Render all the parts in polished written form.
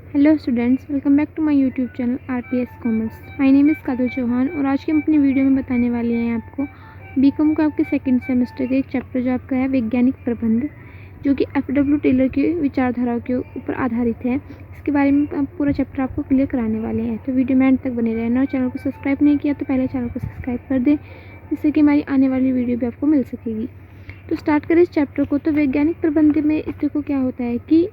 Hello students, welcome back to my YouTube channel RPS commerce. My name is Kajal Chauhan और आज के हम अपने वीडियो में बताने वाले हैं आपको बीकॉम का आपके सेकंड सेमेस्टर का एक चैप्टर जो आपका है वैज्ञानिक प्रबंध, जो कि एफडब्ल्यू टेलर की विचारधाराओं के ऊपर आधारित है। इसके बारे में हम पूरा चैप्टर आपको क्लियर कराने वाले हैं, तो वीडियो में एंड तक बने रहना। और चैनल को सब्सक्राइब नहीं किया तो पहले चैनल को सब्सक्राइब कर दें, जिससे कि हमारी आने वाली वीडियो भी आपको मिल सकेगी। तो स्टार्ट करें इस चैप्टर को। तो वैज्ञानिक प्रबंध में इसको को क्या होता है कि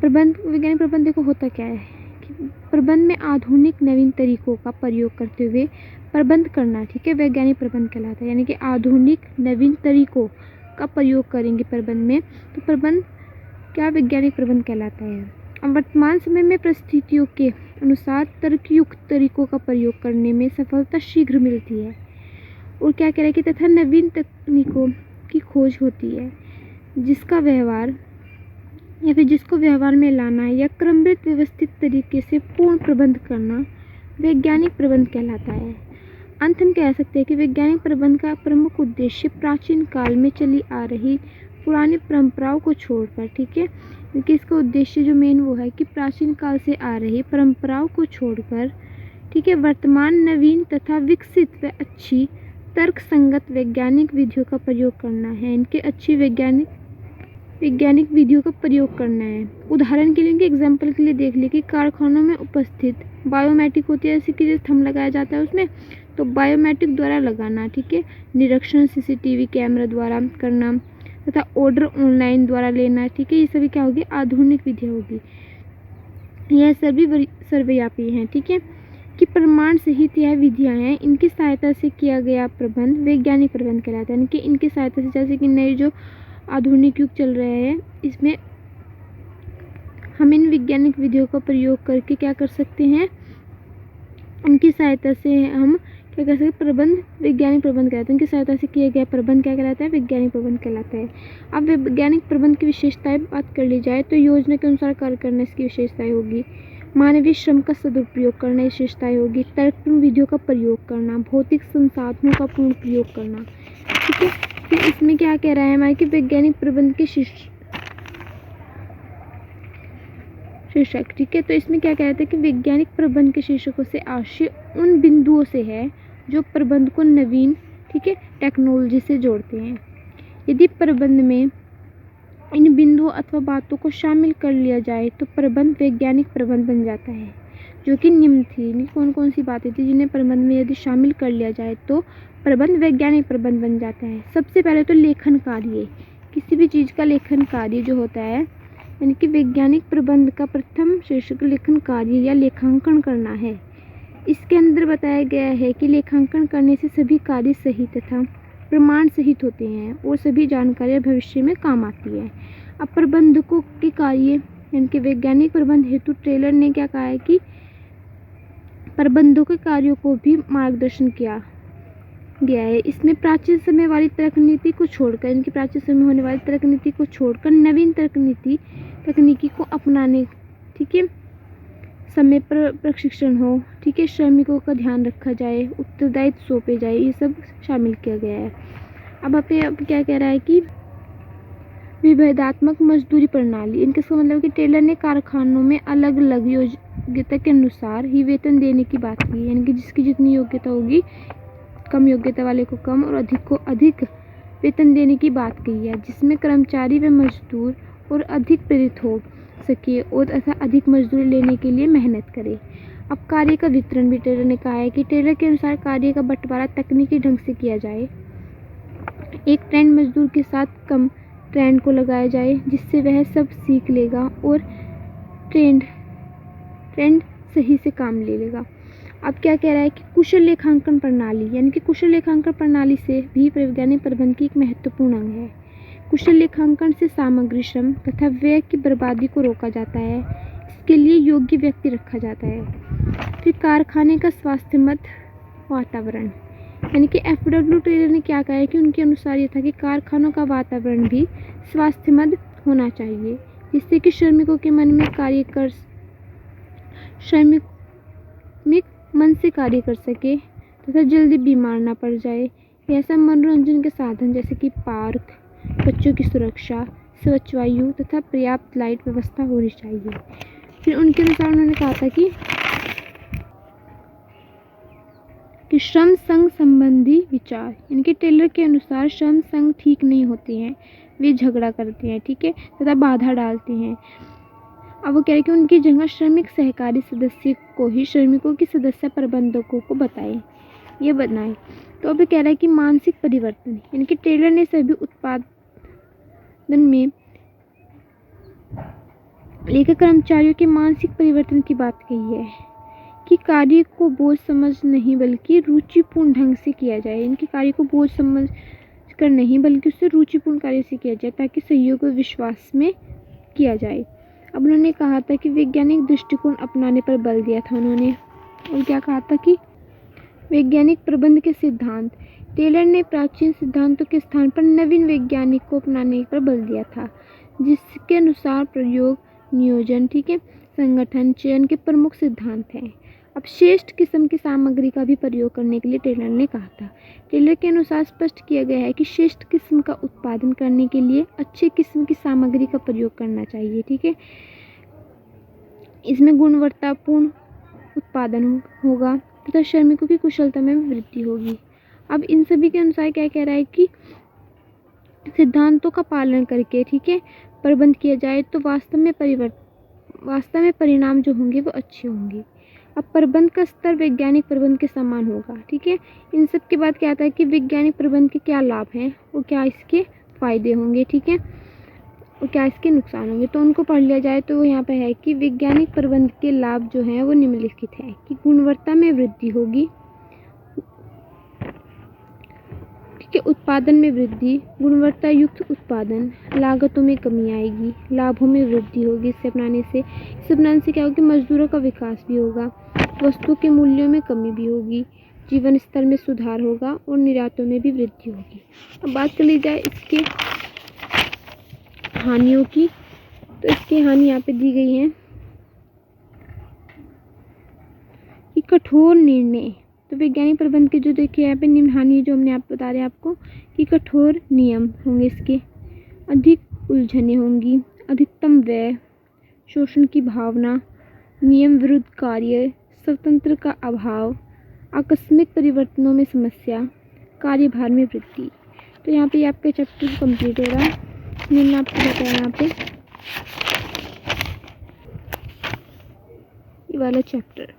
वैज्ञानिक प्रबंध देखो होता क्या है कि प्रबंध में आधुनिक नवीन तरीकों का प्रयोग करते हुए प्रबंध करना, ठीक है, वैज्ञानिक प्रबंध कहलाता है। यानी कि आधुनिक नवीन तरीकों का प्रयोग करेंगे प्रबंध में, तो प्रबंध क्या वैज्ञानिक प्रबंध कहलाता है। अब वर्तमान समय में परिस्थितियों के अनुसार तर्कयुक्त तरीकों का प्रयोग करने में सफलता शीघ्र मिलती है। और क्या कह रहा है कि तथा नवीन तकनीकों की खोज होती है, जिसका व्यवहार या फिर जिसको व्यवहार में लाना या क्रमबद्ध व्यवस्थित तरीके से पूर्ण प्रबंध करना वैज्ञानिक प्रबंध कहलाता है। अंत हम कह सकते हैं कि वैज्ञानिक प्रबंध का प्रमुख उद्देश्य प्राचीन काल में चली आ रही पुरानी परंपराओं को छोड़कर, ठीक है, क्योंकि इसका उद्देश्य जो मेन वो है कि प्राचीन काल से आ रही परंपराओं को छोड़कर, ठीक है, वर्तमान नवीन तथा विकसित व अच्छी तर्क संगत वैज्ञानिक विधियों का प्रयोग करना है। इनके अच्छी वैज्ञानिक विधियों का प्रयोग करना है। उदाहरण के लिए, इनके एग्जाम्पल के लिए देख लिए कि कारखानों में उपस्थित बायोमेट्रिक होती है, जैसे कि जो थंब लगाया जाता है उसमें, तो बायोमेट्रिक द्वारा लगाना, ठीक है, निरीक्षण सीसीटीवी कैमरा द्वारा करना तथा ऑर्डर ऑनलाइन द्वारा लेना, ठीक है, ये सभी क्या होगी, आधुनिक विधियाँ होगी। यह सभी सर्वव्यापी हैं, ठीक है, कि प्रमाण सहित यह विधियाँ हैं, इनकी सहायता से किया गया प्रबंध वैज्ञानिक प्रबंध कहलाता है। यानी कि इनकी सहायता से, जैसे कि नए जो आधुनिक युग चल रहे हैं, इसमें हम इन वैज्ञानिक विधियों का प्रयोग करके क्या कर सकते हैं, उनकी सहायता से हम क्या कर सकते हैं, प्रबंध वैज्ञानिक प्रबंध कहलाता है। इनकी सहायता से किया गया प्रबंध क्या कहलाता है, वैज्ञानिक प्रबंध कहलाता है। अब वैज्ञानिक प्रबंध की विशेषताएं बात कर ली जाए तो योजना के अनुसार कार्य करना इसकी विशेषताएं होगी। मानवीय श्रम का सदुपयोग करना विशेषताएं होगी। तर्कपूर्ण विधियों का प्रयोग करना, भौतिक संसाधनों का पूर्ण प्रयोग करना, ठीक है। फिर इसमें क्या कह रहा है हमारे कि वैज्ञानिक प्रबंध के शीर्षक, ठीक है, तो इसमें क्या कहते हैं कि वैज्ञानिक प्रबंध के शीर्षकों से आशय उन बिंदुओं से है जो प्रबंध को नवीन, ठीक है, टेक्नोलॉजी से जोड़ते हैं। यदि प्रबंध में इन बिंदुओं अथवा बातों को शामिल कर लिया जाए तो प्रबंध वैज्ञानिक प्रबंध बन जाता है। जो कि निम्न थी, कौन कौन सी बातें थी जिन्हें प्रबंध में यदि शामिल कर लिया जाए तो प्रबंध वैज्ञानिक प्रबंध बन जाता है। सबसे पहले तो लेखन कार्य, किसी भी चीज़ का लेखन कार्य जो होता है, यानी कि वैज्ञानिक प्रबंध का प्रथम शीर्षक लेखन कार्य या लेखांकन करना है। इसके अंदर बताया गया है कि लेखांकन करने से सभी कार्य सही तथा प्रमाण सहित होते हैं और सभी जानकारियाँ भविष्य में काम आती है। अब प्रबंधकों के कार्य, यानी कि वैज्ञानिक प्रबंध हेतु टेलर ने क्या कहा है कि प्रबंधकों के कार्यों को भी मार्गदर्शन किया गया है। इसमें प्राचीन समय वाली तकनीकी को छोड़कर, इनकी प्राचीन समय होने वाली तकनीकी को छोड़कर नवीन तकनीकी को अपनाने, ठीक है, समय पर प्रशिक्षण हो, ठीक है, श्रमिकों का ध्यान रखा जाए, उत्तरदायित्व सौंपे जाए, ये सब शामिल किया गया है। अब क्या कह रहा है कि विभेदात्मक मजदूरी प्रणाली, इनके मतलब कि टेलर ने कारखानों में अलग अलग योग्यता के अनुसार ही वेतन देने की बात की। यानी कि जिसकी जितनी योग्यता होगी, कम योग्यता वाले को कम और अधिक को अधिक वेतन देने की बात कही है, जिसमें कर्मचारी व मजदूर और अधिक प्रेरित हो सके और तथा अधिक मजदूरी लेने के लिए मेहनत करे। अब कार्य का वितरण भी टेलर ने कहा है कि टेलर के अनुसार कार्य का बंटवारा तकनीकी ढंग से किया जाए। एक ट्रेंड मजदूर के साथ कम ट्रेंड को लगाया जाए, जिससे वह सब सीख लेगा और ट्रेंड सही से काम ले लेगा। अब क्या कह रहा है कि कुशल लेखांकन प्रणाली, यानी कि कुशल लेखांकन प्रणाली से भी वैज्ञानिक प्रबंध की एक महत्वपूर्ण अंग है। कुशल लेखांकन से सामग्री, श्रम तथा व्यय की बर्बादी को रोका जाता है। इसके लिए योग्य व्यक्ति रखा जाता है। फिर कारखाने का स्वास्थ्यमद वातावरण, यानी कि एफडब्ल्यू टेलर ने क्या कहा है कि उनके अनुसार ये था कि कारखानों का वातावरण भी स्वास्थ्यमद होना चाहिए, जिससे कि श्रमिकों के श्रमिक मन से कार्य कर सके तथा जल्दी बीमार ना पड़ जाए। ऐसा मनोरंजन के साधन जैसे कि पार्क, बच्चों की सुरक्षा, स्वच्छ वायु तथा पर्याप्त लाइट व्यवस्था होनी चाहिए। फिर उनके अनुसार उन्होंने कहा था कि श्रम संघ संबंधी विचार, यानी कि टेलर के अनुसार श्रम संघ ठीक नहीं होते हैं, वे झगड़ा करते हैं, ठीक है, तथा बाधा डालते हैं। अब वो कह रहे हैं कि उनकी जगह श्रमिक सहकारी सदस्य को ही श्रमिकों की सदस्य प्रबंधकों को बताए, ये बनाए। तो अब कह रहा है कि मानसिक परिवर्तन, यानी कि टेलर ने सभी उत्पादन में लेकर कर्मचारियों के मानसिक परिवर्तन की बात कही है कि कार्य को बोझ समझ नहीं बल्कि रुचिपूर्ण ढंग से किया जाए। इनके कार्य को बोझ समझ कर नहीं बल्कि उससे रुचिपूर्ण कार्य से किया जाए ताकि सहयोग और विश्वास में किया जाए। अब उन्होंने कहा था कि वैज्ञानिक दृष्टिकोण अपनाने पर बल दिया था उन्होंने, और क्या कहा था कि वैज्ञानिक प्रबंध के सिद्धांत, टेलर ने प्राचीन सिद्धांतों के स्थान पर नवीन वैज्ञानिक को अपनाने पर बल दिया था, जिसके अनुसार प्रयोग, नियोजन, ठीक है, संगठन, चयन के प्रमुख सिद्धांत हैं। अब श्रेष्ठ किस्म की सामग्री का भी प्रयोग करने के लिए टेलर ने कहा था। टेलर के अनुसार स्पष्ट किया गया है कि श्रेष्ठ किस्म का उत्पादन करने के लिए अच्छे किस्म की सामग्री का प्रयोग करना चाहिए, ठीक है, इसमें गुणवत्तापूर्ण उत्पादन होगा तथा श्रमिकों की कुशलता में वृद्धि होगी। अब इन सभी के अनुसार क्या कह रहा है कि सिद्धांतों का पालन करके, ठीक है, प्रबंध किया जाए तो वास्तव में परिणाम जो होंगे वो अच्छे होंगे। अब प्रबंध का स्तर वैज्ञानिक प्रबंध के समान होगा, ठीक है। इन सब के बाद क्या आता है कि वैज्ञानिक प्रबंध के क्या लाभ हैं और क्या इसके फायदे होंगे, ठीक है, और क्या इसके नुकसान होंगे, तो उनको पढ़ लिया जाए। तो यहाँ पे है कि वैज्ञानिक प्रबंध के लाभ जो हैं वो निम्नलिखित है कि गुणवत्ता में वृद्धि होगी, ठीक है, उत्पादन में वृद्धि, गुणवत्ता युक्त उत्पादन, लागतों में कमी आएगी, लाभों में वृद्धि होगी इसे अपनाने से क्या होगा, मजदूरों का विकास भी होगा, वस्तु के मूल्यों में कमी भी होगी, जीवन स्तर में सुधार होगा और निर्यातों में भी वृद्धि होगी। अब बात कर ली जाए इसके हानियों की, तो इसकी हानि यहाँ पे दी गई है कि कठोर निर्णय, तो वैज्ञानिक प्रबंध के जो देखिए यहाँ पे निम्न हानि जो हमने आप बता रहे हैं आपको कि कठोर नियम होंगे इसके, अधिक उलझने होंगी, अधिकतम व्यय, शोषण की भावना, नियम विरुद्ध कार्य, स्वतंत्र का अभाव, आकस्मिक परिवर्तनों में समस्या, कार्यभार में वृद्धि। तो यहाँ पे आपका चैप्टर कंप्लीट हो रहा है, मैंने आपको बताया यहाँ पे ये वाला चैप्टर।